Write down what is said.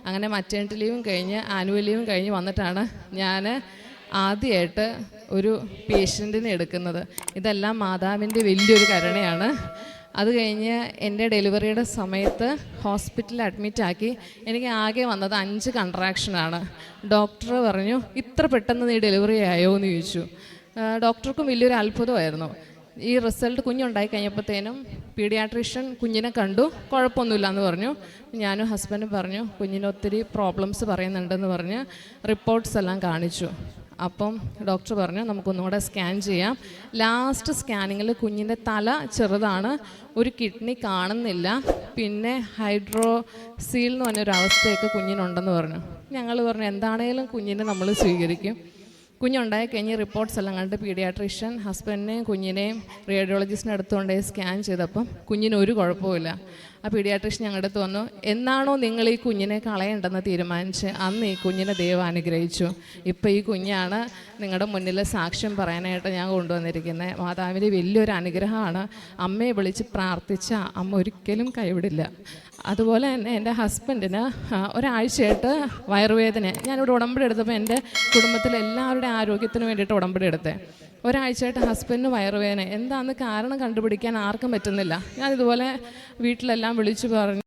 അങ്ങനെ മറ്റേണിറ്റി ലീവും കഴിഞ്ഞ് ആനുവൽ ലീവും കഴിഞ്ഞ് വന്നിട്ടാണ് ഞാൻ ആദ്യമായിട്ട് ഒരു പേഷ്യൻറ്റിനെ എടുക്കുന്നത്. ഇതെല്ലാം മാതാവിൻ്റെ വലിയൊരു കരുണയാണ്. അത് കഴിഞ്ഞ് എൻ്റെ ഡെലിവറിയുടെ സമയത്ത് ഹോസ്പിറ്റലിൽ അഡ്മിറ്റാക്കി. എനിക്ക് ആകെ വന്നത് 5 കൺട്രാക്ഷനാണ്. ഡോക്ടർ പറഞ്ഞു, ഇത്ര പെട്ടെന്ന് നീ ഡെലിവറി ആയോ എന്ന് ചോദിച്ചു. ഡോക്ടർക്കും വലിയൊരു അത്ഭുതമായിരുന്നു. ഈ റിസൾട്ട് കുഞ്ഞുണ്ടായി കഴിഞ്ഞപ്പോഴത്തേനും പീഡിയാട്രീഷ്യൻ കുഞ്ഞിനെ കണ്ടു, കുഴപ്പമൊന്നുമില്ല എന്ന് പറഞ്ഞു. ഞാനും ഹസ്ബൻഡും പറഞ്ഞു കുഞ്ഞിന് ഒത്തിരി പ്രോബ്ലംസ് പറയുന്നുണ്ടെന്ന് പറഞ്ഞ് റിപ്പോർട്ട്സ് എല്ലാം കാണിച്ചു. അപ്പം ഡോക്ടർ പറഞ്ഞു നമുക്കൊന്നുകൂടെ സ്കാൻ ചെയ്യാം. ലാസ്റ്റ് സ്കാനിങ്ങിൽ കുഞ്ഞിൻ്റെ തല ചെറുതാണ്, ഒരു കിഡ്നി കാണുന്നില്ല, പിന്നെ ഹൈഡ്രോസീൽ എന്ന് പറഞ്ഞൊരവസ്ഥയൊക്കെ കുഞ്ഞിനുണ്ടെന്ന് പറഞ്ഞു. ഞങ്ങൾ പറഞ്ഞു എന്താണേലും കുഞ്ഞിനെ നമ്മൾ സ്വീകരിക്കും. കുഞ്ഞുണ്ടായി കഴിഞ്ഞ് റിപ്പോർട്ട്സ് എല്ലാം കണ്ട് പീഡിയാട്രീഷ്യൻ ഹസ്ബൻഡിനെയും കുഞ്ഞിനെയും റേഡിയോളജിസ്റ്റിനെ അടുത്തുകൊണ്ടേ സ്കാൻ ചെയ്തപ്പം കുഞ്ഞിന് ഒരു കുഴപ്പമില്ല. ആ പീഡിയാട്രീഷ്യൻ ഞങ്ങളുടെ അടുത്ത് വന്നു, എന്നാണോ നിങ്ങൾ ഈ കുഞ്ഞിനെ കളയണ്ടെന്ന് തീരുമാനിച്ച് അന്ന് ഈ കുഞ്ഞിനെ ദൈവം അനുഗ്രഹിച്ചു. ഇപ്പോൾ ഈ കുഞ്ഞാണ് നിങ്ങളുടെ മുന്നിൽ സാക്ഷ്യം പറയാനായിട്ട് ഞാൻ കൊണ്ടുവന്നിരിക്കുന്നത്. മാതാവിൻ്റെ വലിയൊരു അനുഗ്രഹമാണ്. അമ്മയെ വിളിച്ച് പ്രാർത്ഥിച്ച അമ്മ ഒരിക്കലും കൈവിടില്ല. അതുപോലെ തന്നെ എൻ്റെ ഹസ്ബൻഡിന് ഒരാഴ്ചയായിട്ട് വയറുവേദന. ഞാനിവിടെ ഉടമ്പടി എടുത്തപ്പോൾ എൻ്റെ കുടുംബത്തിലെ എല്ലാവരുടെ ആരോഗ്യത്തിന് വേണ്ടിയിട്ട് ഉടമ്പടി എടുത്തേ. ഒരാഴ്ചയായിട്ട് ഹസ്ബൻഡിന് വയറുവേദന. എന്താണെന്ന് കാരണം കണ്ടുപിടിക്കാൻ ആർക്കും പറ്റുന്നില്ല. ഞാനിതുപോലെ വീട്ടിലെല്ലാം വിളിച്ചു പറഞ്ഞു.